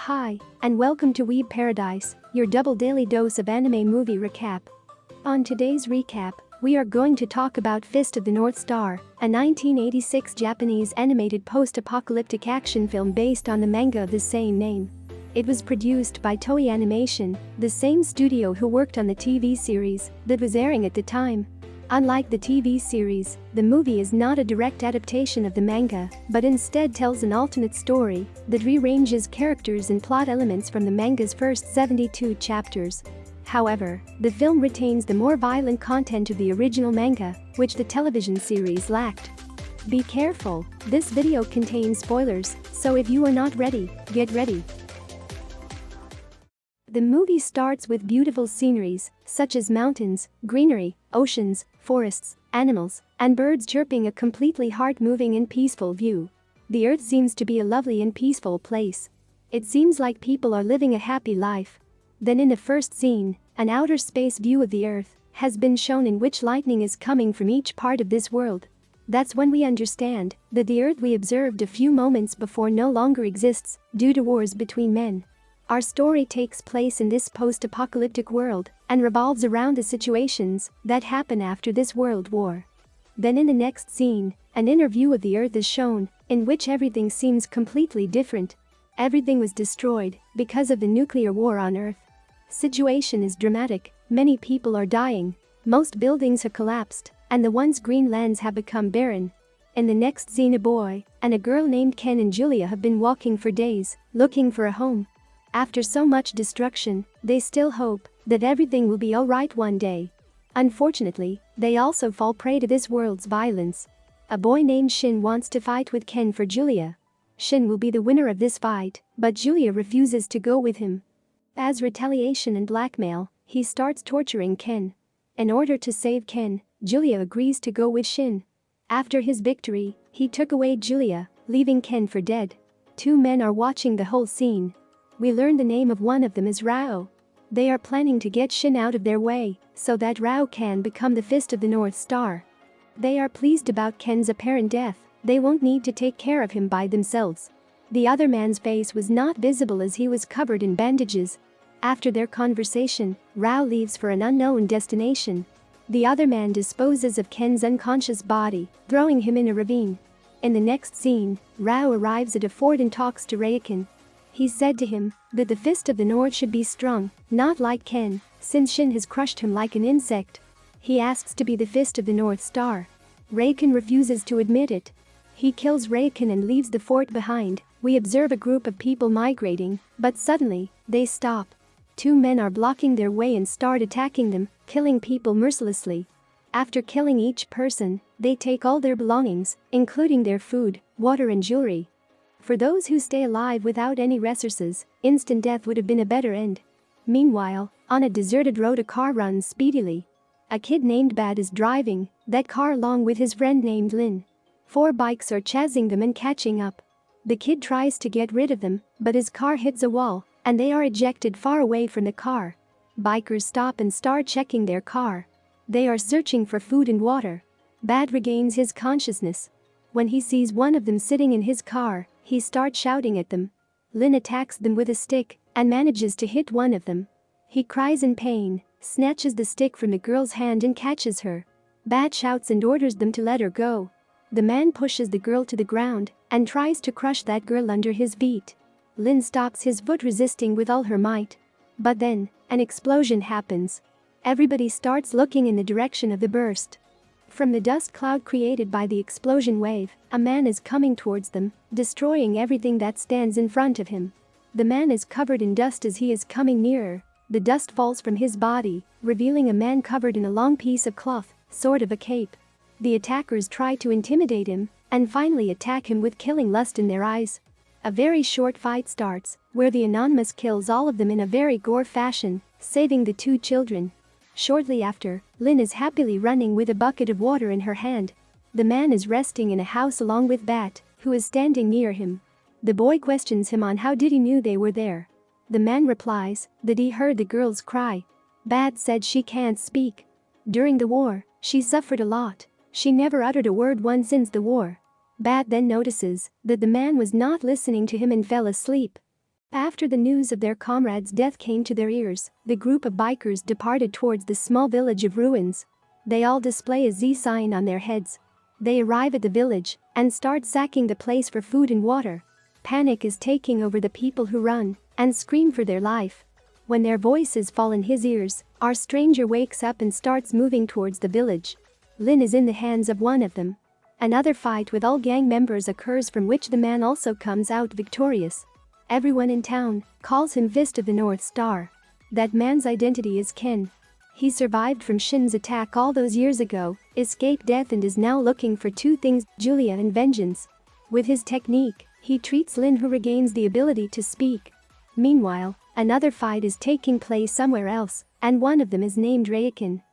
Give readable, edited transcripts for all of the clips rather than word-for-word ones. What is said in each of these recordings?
Hi, and welcome to Weeb Paradise, your double daily dose of anime movie recap. On today's recap, we are going to talk about Fist of the North Star, a 1986 Japanese animated post-apocalyptic action film based on the manga of the same name. It was produced by Toei Animation, the same studio who worked on the TV series that was airing at the time. Unlike the TV series, the movie is not a direct adaptation of the manga, but instead tells an alternate story that rearranges characters and plot elements from the manga's first 72 chapters. However, the film retains the more violent content of the original manga, which the television series lacked. Be careful, this video contains spoilers, so if you are not ready, get ready. The movie starts with beautiful sceneries, such as mountains, greenery, oceans, forests, animals, and birds chirping, a completely heart-moving and peaceful view. The earth seems to be a lovely and peaceful place. It seems like people are living a happy life. Then in the first scene, an outer space view of the earth has been shown in which lightning is coming from each part of this world. That's when we understand that the earth we observed a few moments before no longer exists due to wars between men. Our story takes place in this post-apocalyptic world and revolves around the situations that happen after this world war. Then in the next scene, an inner view of the earth is shown, in which everything seems completely different. Everything was destroyed because of the nuclear war on Earth. Situation is dramatic, many people are dying, most buildings have collapsed, and the once green lands have become barren. In the next scene, a boy and a girl named Ken and Julia have been walking for days, looking for a home. After so much destruction, they still hope that everything will be alright one day. Unfortunately, they also fall prey to this world's violence. A boy named Shin wants to fight with Ken for Julia. Shin will be the winner of this fight, but Julia refuses to go with him. As retaliation and blackmail, he starts torturing Ken. In order to save Ken, Julia agrees to go with Shin. After his victory, he took away Julia, leaving Ken for dead. Two men are watching the whole scene. We learn the name of one of them is Rao. They are planning to get Shin out of their way so that Rao can become the Fist of the North Star. They are pleased about Ken's apparent death, they won't need to take care of him by themselves. The other man's face was not visible as he was covered in bandages. After their conversation, Rao leaves for an unknown destination. The other man disposes of Ken's unconscious body, throwing him in a ravine. In the next scene, Rao arrives at a fort and talks to Raiken. He said to him that the Fist of the North should be strong, not like Ken, since Shin has crushed him like an insect. He asks to be the Fist of the North Star. Raiken refuses to admit it. He kills Raiken and leaves the fort behind. We observe a group of people migrating, but suddenly, they stop. Two men are blocking their way and start attacking them, killing people mercilessly. After killing each person, they take all their belongings, including their food, water and jewelry. For those who stay alive without any resources, instant death would have been a better end. Meanwhile, on a deserted road, a car runs speedily. A kid named Bad is driving that car along with his friend named Lin. Four bikes are chasing them and catching up. The kid tries to get rid of them, but his car hits a wall, and they are ejected far away from the car. Bikers stop and start checking their car. They are searching for food and water. Bad regains his consciousness. When he sees one of them sitting in his car, he starts shouting at them. Lin attacks them with a stick and manages to hit one of them. He cries in pain, snatches the stick from the girl's hand and catches her. Bad shouts and orders them to let her go. The man pushes the girl to the ground and tries to crush that girl under his feet. Lin stops his foot, resisting with all her might. But then, an explosion happens. Everybody starts looking in the direction of the burst. From the dust cloud created by the explosion wave, a man is coming towards them, destroying everything that stands in front of him. The man is covered in dust as he is coming nearer. The dust falls from his body, revealing a man covered in a long piece of cloth, sort of a cape. The attackers try to intimidate him and finally attack him with killing lust in their eyes. A very short fight starts, where the Anonymous kills all of them in a very gore fashion, saving the two children. Shortly after, Lin is happily running with a bucket of water in her hand. The man is resting in a house along with Bat, who is standing near him. The boy questions him on how did he knew they were there. The man replies that he heard the girls cry. Bat said she can't speak. During the war, she suffered a lot. She never uttered a word once since the war. Bat then notices that the man was not listening to him and fell asleep. After the news of their comrade's death came to their ears, the group of bikers departed towards the small village of ruins. They all display a Z sign on their heads. They arrive at the village and start sacking the place for food and water. Panic is taking over the people who run and scream for their life. When their voices fall in his ears, our stranger wakes up and starts moving towards the village. Lin is in the hands of one of them. Another fight with all gang members occurs, from which the man also comes out victorious. Everyone in town calls him Fist of the North Star. That man's identity is Ken. He survived from Shin's attack all those years ago, escaped death, and is now looking for two things: Julia and vengeance. With his technique, he treats Lin, who regains the ability to speak. Meanwhile, another fight is taking place somewhere else, and one of them is named Raikin.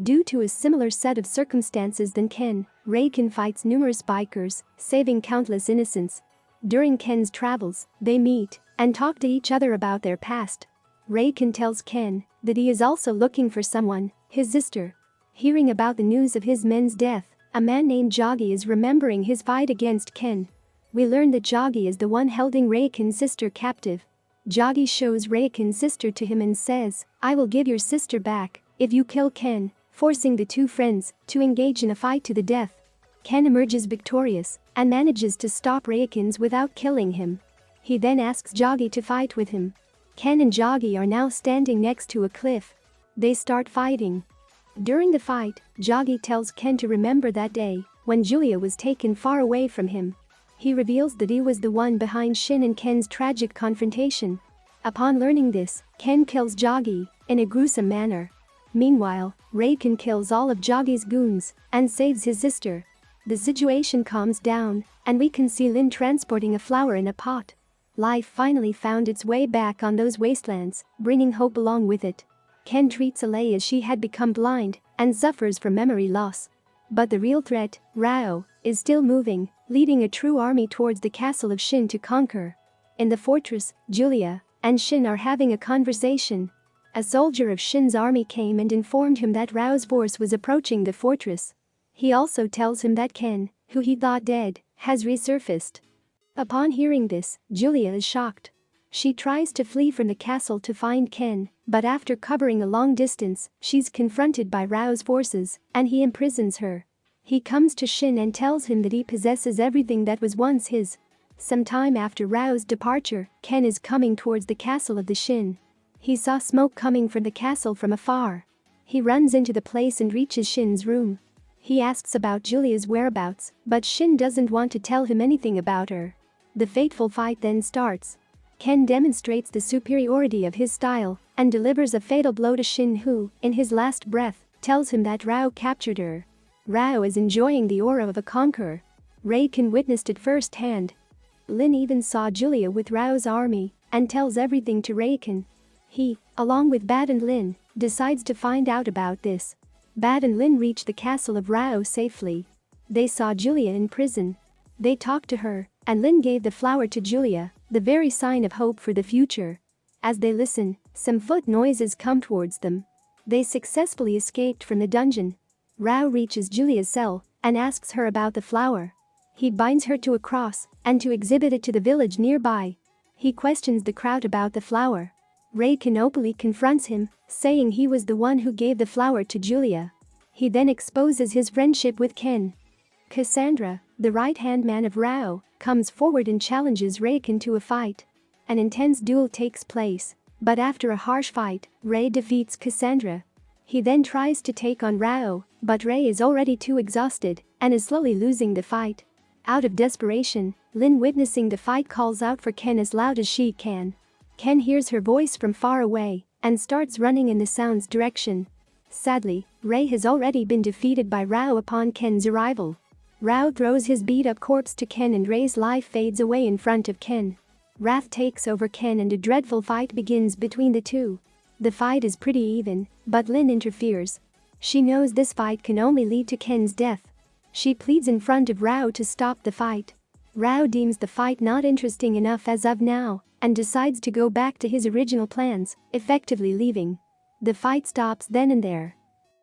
Due to a similar set of circumstances than Ken, Raikin fights numerous bikers, saving countless innocents. During Ken's travels, they meet and talk to each other about their past. Raikin tells Ken that he is also looking for someone, his sister. Hearing about the news of his men's death, a man named Joggy is remembering his fight against Ken. We learn that Joggy is the one holding Raikin's sister captive. Joggy shows Raikin's sister to him and says, "I will give your sister back if you kill Ken," forcing the two friends to engage in a fight to the death. Ken emerges victorious and manages to stop Raikin's without killing him. He then asks Joggy to fight with him. Ken and Joggy are now standing next to a cliff. They start fighting. During the fight, Joggy tells Ken to remember that day when Julia was taken far away from him. He reveals that he was the one behind Shin and Ken's tragic confrontation. Upon learning this, Ken kills Joggy in a gruesome manner. Meanwhile, Raikin kills all of Joggy's goons and saves his sister. The situation calms down, and we can see Lin transporting a flower in a pot. Life finally found its way back on those wastelands, bringing hope along with it. Ken treats Alei as she had become blind and suffers from memory loss. But the real threat, Rao, is still moving, leading a true army towards the castle of Shin to conquer. In the fortress, Julia and Shin are having a conversation. A soldier of Shin's army came and informed him that Rao's force was approaching the fortress. He also tells him that Ken, who he thought dead, has resurfaced. Upon hearing this, Julia is shocked. She tries to flee from the castle to find Ken, but after covering a long distance, she's confronted by Rao's forces, and he imprisons her. He comes to Shin and tells him that he possesses everything that was once his. Sometime after Rao's departure, Ken is coming towards the castle of the Shin. He saw smoke coming from the castle from afar. He runs into the place and reaches Shin's room. He asks about Julia's whereabouts, but Shin doesn't want to tell him anything about her. The fateful fight then starts. Ken demonstrates the superiority of his style and delivers a fatal blow to Shin, who, in his last breath, tells him that Rao captured her. Rao is enjoying the aura of a conqueror. Raikin witnessed it firsthand. Lin even saw Julia with Rao's army and tells everything to Raikin. He, along with Bad and Lin, decides to find out about this. Bad and Lin reach the castle of Rao safely. They saw Julia in prison. They talked to her, and Lin gave the flower to Julia, the very sign of hope for the future. As they listen, some foot noises come towards them. They successfully escaped from the dungeon. Rao reaches Julia's cell and asks her about the flower. He binds her to a cross and to exhibit it to the village nearby. He questions the crowd about the flower. Raikin openly confronts him, saying he was the one who gave the flower to Julia. He then exposes his friendship with Ken. Cassandra, the right-hand man of Rao, comes forward and challenges Raikin to a fight. An intense duel takes place, but after a harsh fight, Ray defeats Cassandra. He then tries to take on Rao, but Ray is already too exhausted and is slowly losing the fight. Out of desperation, Lin, witnessing the fight, calls out for Ken as loud as she can. Ken hears her voice from far away and starts running in the sound's direction. Sadly, Ray has already been defeated by Rao upon Ken's arrival. Rao throws his beat-up corpse to Ken and Ray's life fades away in front of Ken. Wrath takes over Ken and a dreadful fight begins between the two. The fight is pretty even, but Lin interferes. She knows this fight can only lead to Ken's death. She pleads in front of Rao to stop the fight. Rao deems the fight not interesting enough as of now and decides to go back to his original plans, effectively leaving. The fight stops then and there.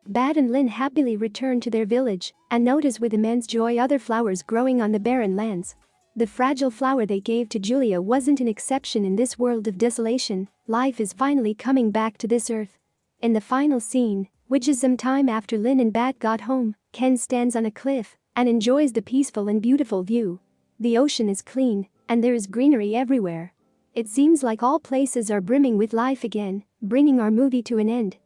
Bad and Lin happily return to their village and notice with immense joy other flowers growing on the barren lands. The fragile flower they gave to Julia wasn't an exception in this world of desolation. Life is finally coming back to this earth. In the final scene, which is some time after Lin and Bat got home, Ken stands on a cliff and enjoys the peaceful and beautiful view. The ocean is clean, and there is greenery everywhere. It seems like all places are brimming with life again, bringing our movie to an end.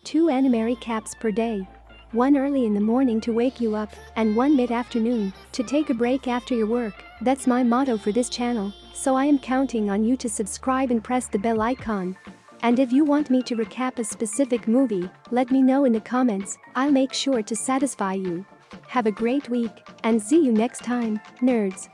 2 anime recaps per day. One early in the morning to wake you up, and one mid-afternoon to take a break after your work. That's my motto for this channel, so I am counting on you to subscribe and press the bell icon. And if you want me to recap a specific movie, let me know in the comments. I'll make sure to satisfy you. Have a great week, and see you next time, nerds.